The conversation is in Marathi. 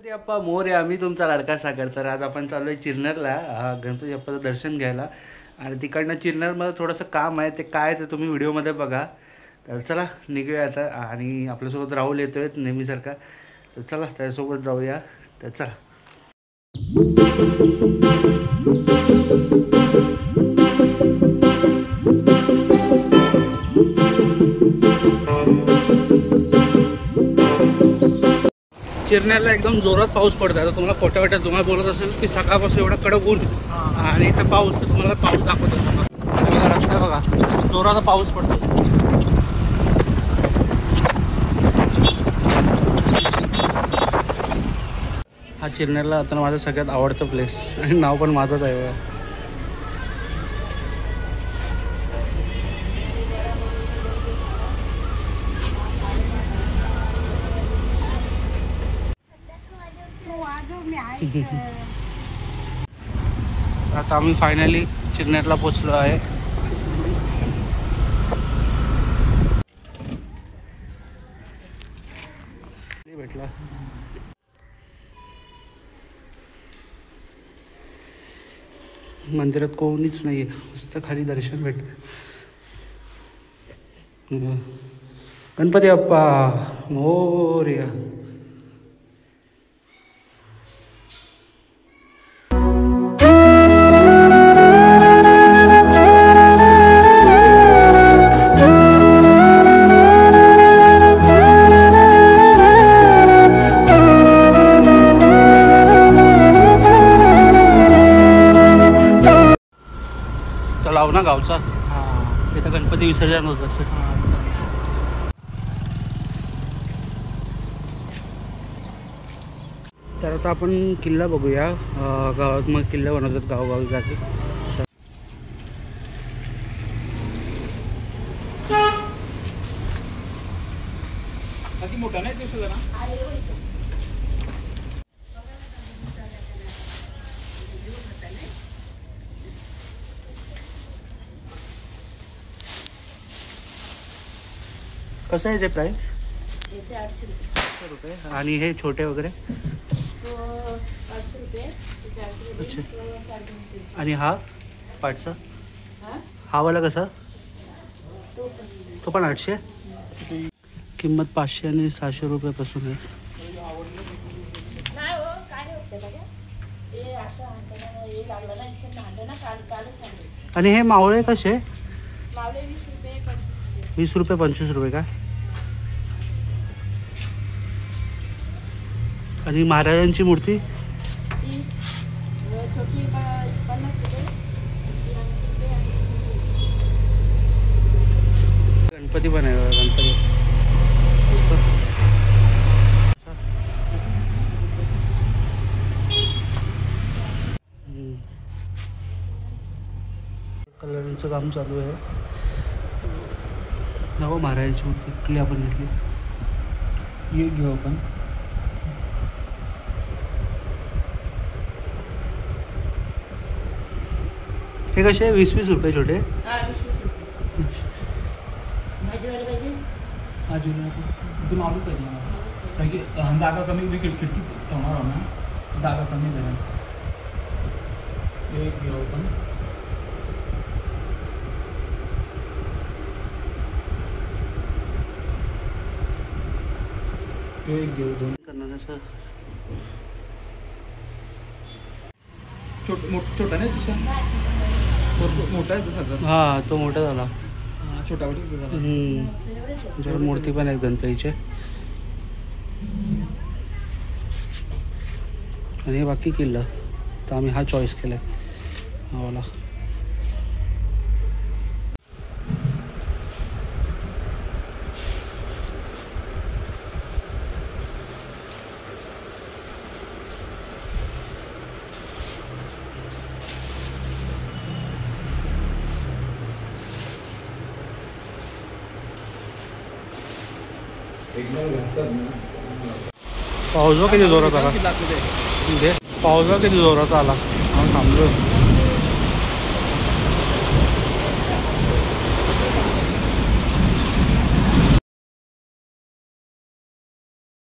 गणपती बाप्पा मोरया. मी तुमचा लाडका सागर. तर आज आपण चालू आहे चिरनेरला गणपती बाप्पाचं दर्शन घ्यायला आणि तिकडनं चिरनेरमध्ये थोडंसं काम आहे. ते काय ते तुम्ही व्हिडिओमध्ये बघा. तर चला निघूया आता. आणि आपल्यासोबत राहुल येतो आहे नेहमीसारखा. तर चला त्याच्यासोबत जाऊया. तर चला. चिरनेरला एकदम जोरात पाऊस पडतो. आता तुम्हाला खोट्या वाटत तुम्हाला बोलत असेल की सकाळपासून एवढा कडक ऊन आणि इथं पाऊस. तर तुम्हाला पाऊस दाखवतो. रस्ता बघा जोराचा पाऊस पडतो. हा चिरनेरला आता माझं सगळ्यात आवडतं प्लेस आणि नाव पण माझंच आहे बघा. आता आम्ही फायनली चिरनेरला पोचलो आहे. भेटला मंदिरात कोणीच नाही आहे. मस्त खाली दर्शन भेटलं. गणपती बाप्पा मोरया. तलाव ना गावचा. इथं गणपती विसर्जन होत असं. तर आता आपण किल्ला बघूया. गावात मग किल्ला बनवतात गावोगावी जागे. मोठा नाही दिवस ना. कसं आहे ते प्राईस? 800 रुपये. आणि हे छोटे वगैरे 500 रुपये. अच्छा. आणि हा पाटचा हा वाला कसा? तो पण 800. किंमत 500 आणि 600 रुपयापासून आहे. आणि हे मावळे कसे? 20 रुपये 25 रुपये का? आणि महाराजांची मूर्ती गणपती पण आहे. गणपती कलरचं काम चालू आहे. नव महाराजांची मूर्ती कुठली आपण घेतली. ये घेऊ आपण. हे कसे 20-20 रुपये छोटे. तुम्ही आवडच पाहिजे कारण की जागा कमी खिडकीत ठेवणार ना. जागा कमी करा. एक घेऊ आपण. एक घेऊ. दोन करणार असं. छोटा नाही तुझा मोठा आहे तुझा. हा तो मोठा झाला. छोटा तुमच्याकडे मूर्ती पण आहेत गणपतीचे. आणि हे बाकी किल्ला. तर आम्ही हा चॉईस केला आहे हा वाला. पाऊस किती जोरात आला. पाऊस किती जोरात आला. थांबलो.